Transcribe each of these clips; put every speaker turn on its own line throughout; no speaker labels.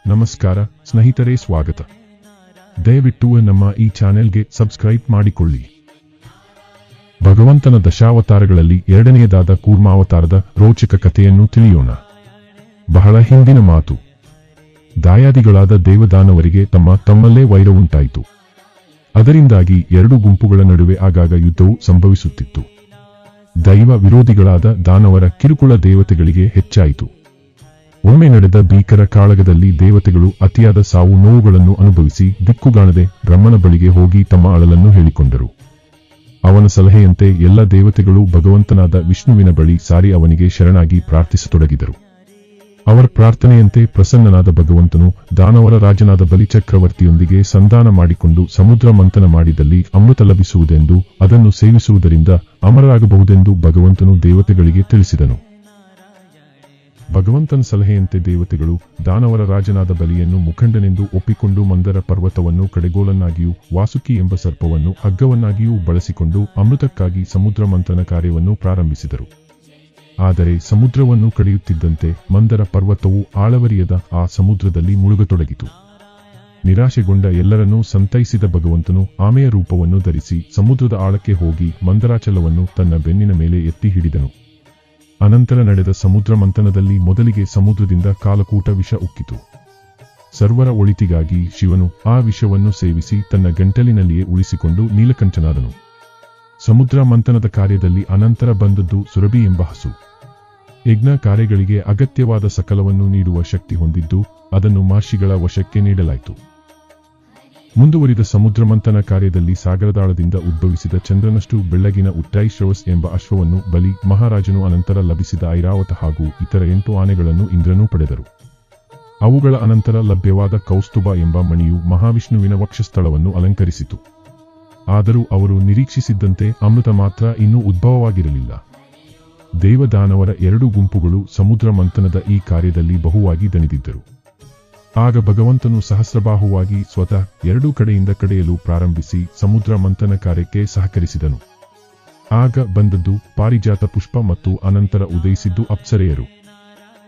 ನಮಸ್ಕಾರ ಸ್ನೇಹಿತರೆ, ಸ್ವಾಗತ. ದಯವಿಟ್ಟು ನಮ್ಮ ಈ ಚಾನೆಲ್ಗೆ ಸಬ್ಸ್ಕ್ರೈಬ್ ಮಾಡಿಕೊಳ್ಳಿ. ಭಗವಂತನ ದಶಾವತಾರಗಳಲ್ಲಿ ಎರಡನೆಯದಾದ ಕೂರ್ಮಾವತಾರದ ರೋಚಕ ಕಥೆಯನ್ನು ತಿಳಿಯೋಣ. ಬಹಳ ಹಿಂದಿನ ಮಾತು. ದಾಯಾದಿಗಳಾದ ದೇವದಾನವರಿಗೆ ತಮ್ಮಲ್ಲೇ ವೈರ ಉಂಟಾಯಿತು. ಅದರಿಂದಾಗಿ ಎರಡು ಗುಂಪುಗಳ ನಡುವೆ ಆಗಾಗ ಯುದ್ಧವು ಸಂಭವಿಸುತ್ತಿತ್ತು. ದೈವ ವಿರೋಧಿಗಳಾದ ದಾನವರ ಕಿರುಕುಳ ದೇವತೆಗಳಿಗೆ ಹೆಚ್ಚಾಯಿತು. ಒಮ್ಮೆ ನಡೆದ ಭೀಕರ ಕಾಳಗದಲ್ಲಿ ದೇವತೆಗಳು ಅತಿಯಾದ ಸಾವು ನೋವುಗಳನ್ನು ಅನುಭವಿಸಿ ದಿಕ್ಕುಗಾಣದೆ ಬ್ರಹ್ಮನ ಬಳಿಗೆ ಹೋಗಿ ತಮ್ಮ ಅಳಲನ್ನು ಹೇಳಿಕೊಂಡರು. ಅವನ ಸಲಹೆಯಂತೆ ಎಲ್ಲ ದೇವತೆಗಳು ಭಗವಂತನಾದ ವಿಷ್ಣುವಿನ ಬಳಿ ಸಾರಿ ಅವನಿಗೆ ಶರಣಾಗಿ ಪ್ರಾರ್ಥಿಸತೊಡಗಿದರು. ಅವರ ಪ್ರಾರ್ಥನೆಯಂತೆ ಪ್ರಸನ್ನನಾದ ಭಗವಂತನು ದಾನವರ ರಾಜನಾದ ಬಲಿಚಕ್ರವರ್ತಿಯೊಂದಿಗೆ ಸಂಧಾನ ಮಾಡಿಕೊಂಡು ಸಮುದ್ರ ಮಂಥನ ಮಾಡಿದಲ್ಲಿ ಅಮೃತ ಲಭಿಸುವುದೆಂದು ಅದನ್ನು ಸೇವಿಸುವುದರಿಂದ ಅಮರರಾಗಬಹುದೆಂದು ಭಗವಂತನು ದೇವತೆಗಳಿಗೆ ತಿಳಿಸಿದನು. ಭಗವಂತನ ಸಲಹೆಯಂತೆ ದೇವತೆಗಳು ದಾನವರ ರಾಜನಾದ ಬಲಿಯನ್ನು ಮುಖಂಡನೆಂದು ಒಪ್ಪಿಕೊಂಡು ಮಂದರ ಪರ್ವತವನ್ನು ಕಡೆಗೋಲನ್ನಾಗಿಯೂ ವಾಸುಕಿ ಎಂಬ ಸರ್ಪವನ್ನು ಹಗ್ಗವನ್ನಾಗಿಯೂ ಬಳಸಿಕೊಂಡು ಅಮೃತಕ್ಕಾಗಿ ಸಮುದ್ರ ಮಂಥನ ಕಾರ್ಯವನ್ನು ಪ್ರಾರಂಭಿಸಿದರು. ಆದರೆ ಸಮುದ್ರವನ್ನು ಕಡಿಯುತ್ತಿದ್ದಂತೆ ಮಂದರ ಪರ್ವತವು ಆಳವರಿಯದ ಆ ಸಮುದ್ರದಲ್ಲಿ ಮುಳುಗತೊಡಗಿತು. ನಿರಾಶೆಗೊಂಡ ಎಲ್ಲರನ್ನೂ ಸಂತೈಸಿದ ಭಗವಂತನು ಆಮೆಯ ರೂಪವನ್ನು ಧರಿಸಿ ಸಮುದ್ರದ ಆಳಕ್ಕೆ ಹೋಗಿ ಮಂದರಾಚಲವನ್ನು ತನ್ನ ಬೆನ್ನಿನ ಮೇಲೆ ಎತ್ತಿ ಹಿಡಿದನು. ಅನಂತರ ನಡೆದ ಸಮುದ್ರ ಮಂಥನದಲ್ಲಿ ಮೊದಲಿಗೆ ಸಮುದ್ರದಿಂದ ಕಾಲಕೂಟ ವಿಷ ಉಕ್ಕಿತು. ಸರ್ವರ ಒಳಿತಿಗಾಗಿ ಶಿವನು ಆ ವಿಷವನ್ನು ಸೇವಿಸಿ ತನ್ನ ಗಂಟಲಿನಲ್ಲಿಯೇ ಉಳಿಸಿಕೊಂಡು ನೀಲಕಂಠನಾದನು. ಸಮುದ್ರ ಮಂಥನದ ಕಾರ್ಯದಲ್ಲಿ ಅನಂತರ ಬಂದದ್ದು ಸುರಭಿ ಎಂಬ ಹಸು. ಯಜ್ಞ ಕಾರ್ಯಗಳಿಗೆ ಅಗತ್ಯವಾದ ಸಕಲವನ್ನು ನೀಡುವ ಶಕ್ತಿ ಹೊಂದಿದ್ದು ಅದನ್ನು ಮಹರ್ಷಿಗಳ ವಶಕ್ಕೆ ನೀಡಲಾಯಿತು. ಮುಂದುವರಿದ ಸಮುದ್ರ ಮಂಥನ ಕಾರ್ಯದಲ್ಲಿ ಸಾಗರದಾಳದಿಂದ ಉದ್ಭವಿಸಿದ ಚಂದ್ರನಷ್ಟು ಬೆಳ್ಳಗಿನ ಉಟ್ಟೈಶ್ರವಸ್ ಎಂಬ ಅಶ್ವವನ್ನು ಬಲಿ ಮಹಾರಾಜನು ಅನಂತರ ಲಭಿಸಿದ ಐರಾವತ ಹಾಗೂ ಇತರ 8 ಆನೆಗಳನ್ನು ಇಂದ್ರನೂ ಪಡೆದರು. ಅವುಗಳ ಅನಂತರ ಲಭ್ಯವಾದ ಕೌಸ್ತುಭ ಎಂಬ ಮಣಿಯು ಮಹಾವಿಷ್ಣುವಿನ ವಕ್ಷಸ್ಥಳವನ್ನು ಅಲಂಕರಿಸಿತು. ಆದರೂ ಅವರು ನಿರೀಕ್ಷಿಸಿದ್ದಂತೆ ಅಮೃತ ಮಾತ್ರ ಇನ್ನೂ ಉದ್ಭವವಾಗಿರಲಿಲ್ಲ. ದೇವದಾನವರ 2 ಗುಂಪುಗಳು ಸಮುದ್ರ ಮಂಥನದ ಈ ಕಾರ್ಯದಲ್ಲಿ ಬಹುವಾಗಿ ದಣಿದಿದ್ದರು. ಆಗ ಭಗವಂತನು ಸಹಸ್ರಬಾಹುವಾಗಿ ಸ್ವತಃ 2 ಕಡೆಯಿಂದ ಕಡೆಯಲು ಪ್ರಾರಂಭಿಸಿ ಸಮುದ್ರ ಮಂಥನ ಕಾರ್ಯಕ್ಕೆ ಸಹಕರಿಸಿದನು. ಆಗ ಬಂದದ್ದು ಪಾರಿಜಾತ ಪುಷ್ಪ ಮತ್ತು ಅನಂತರ ಉದಯಿಸಿದ್ದು ಅಪ್ಸರೆಯರು.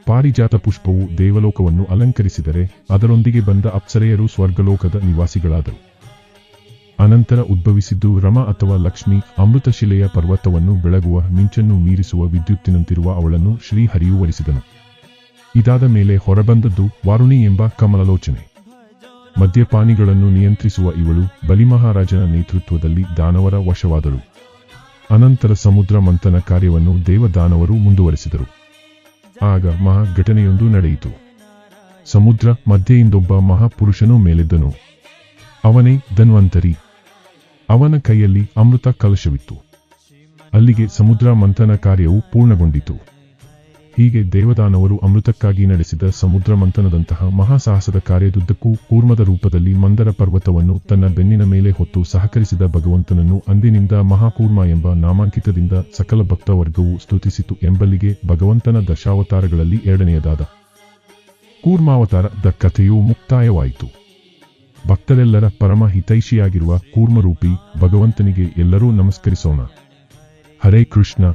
ಪಾರಿಜಾತ ಪುಷ್ಪವು ದೇವಲೋಕವನ್ನು ಅಲಂಕರಿಸಿದರೆ ಅದರೊಂದಿಗೆ ಬಂದ ಅಪ್ಸರೆಯರು ಸ್ವರ್ಗಲೋಕದ ನಿವಾಸಿಗಳಾದರು. ಅನಂತರ ಉದ್ಭವಿಸಿದ್ದು ರಮ ಅಥವಾ ಲಕ್ಷ್ಮಿ, ಅಮೃತಶಿಲೆಯ ಪರ್ವತವನ್ನು ಬೆಳಗುವ ಮಿಂಚನ್ನು ಮೀರಿಸುವ ವಿದ್ಯುತ್ತಿನಂತಿರುವ ಅವಳನ್ನು ಶ್ರೀಹರಿಯು ವರಿಸಿದನು. ಇದಾದ ಮೇಲೆ ಹೊರಬಂದದ್ದು ವಾರುಣಿ ಎಂಬ ಕಮಲಲೋಚನೆ. ಮದ್ಯಪಾನಿಗಳನ್ನು ನಿಯಂತ್ರಿಸುವ ಇವಳು ಬಲಿಮಹಾರಾಜನ ನೇತೃತ್ವದಲ್ಲಿ ದಾನವರ ವಶವಾದಳು. ಅನಂತರ ಸಮುದ್ರ ಮಂಥನ ಕಾರ್ಯವನ್ನು ದೇವದಾನವರು ಮುಂದುವರೆಸಿದರು. ಆಗ ಮಹಾ ಘಟನೆಯೊಂದು ನಡೆಯಿತು. ಸಮುದ್ರ ಮಧ್ಯೆಯಿಂದೊಬ್ಬ ಮಹಾಪುರುಷನು ಮೇಲೆದ್ದನು. ಅವನೇ ಧನ್ವಂತರಿ. ಅವನ ಕೈಯಲ್ಲಿ ಅಮೃತ ಕಲಶವಿತ್ತು. ಅಲ್ಲಿಗೆ ಸಮುದ್ರ ಮಂಥನ ಕಾರ್ಯವು ಪೂರ್ಣಗೊಂಡಿತು. ಹೀಗೆ ದೇವದಾನವರು ಅಮೃತಕ್ಕಾಗಿ ನಡೆಸಿದ ಸಮುದ್ರ ಮಂಥನದಂತಹ ಮಹಾಸಾಹಸದ ಕಾರ್ಯದುದ್ದಕ್ಕೂ ಕೂರ್ಮದ ರೂಪದಲ್ಲಿ ಮಂದರ ಪರ್ವತವನ್ನು ತನ್ನ ಬೆನ್ನಿನ ಮೇಲೆ ಹೊತ್ತು ಸಹಕರಿಸಿದ ಭಗವಂತನನ್ನು ಅಂದಿನಿಂದ ಮಹಾಕೂರ್ಮ ಎಂಬ ನಾಮಾಂಕಿತದಿಂದ ಸಕಲ ಭಕ್ತವರ್ಗವು ಸ್ತುತಿಸಿತು ಎಂಬಲ್ಲಿಗೆ ಭಗವಂತನ ದಶಾವತಾರಗಳಲ್ಲಿ ಎರಡನೆಯದಾದ ಕೂರ್ಮಾವತಾರದ ಕಥೆಯು ಮುಕ್ತಾಯವಾಯಿತು. ಭಕ್ತರೆಲ್ಲರ ಪರಮ ಹಿತೈಷಿಯಾಗಿರುವ ಕೂರ್ಮರೂಪಿ ಭಗವಂತನಿಗೆ ಎಲ್ಲರೂ ನಮಸ್ಕರಿಸೋಣ. ಹರೇ ಕೃಷ್ಣ.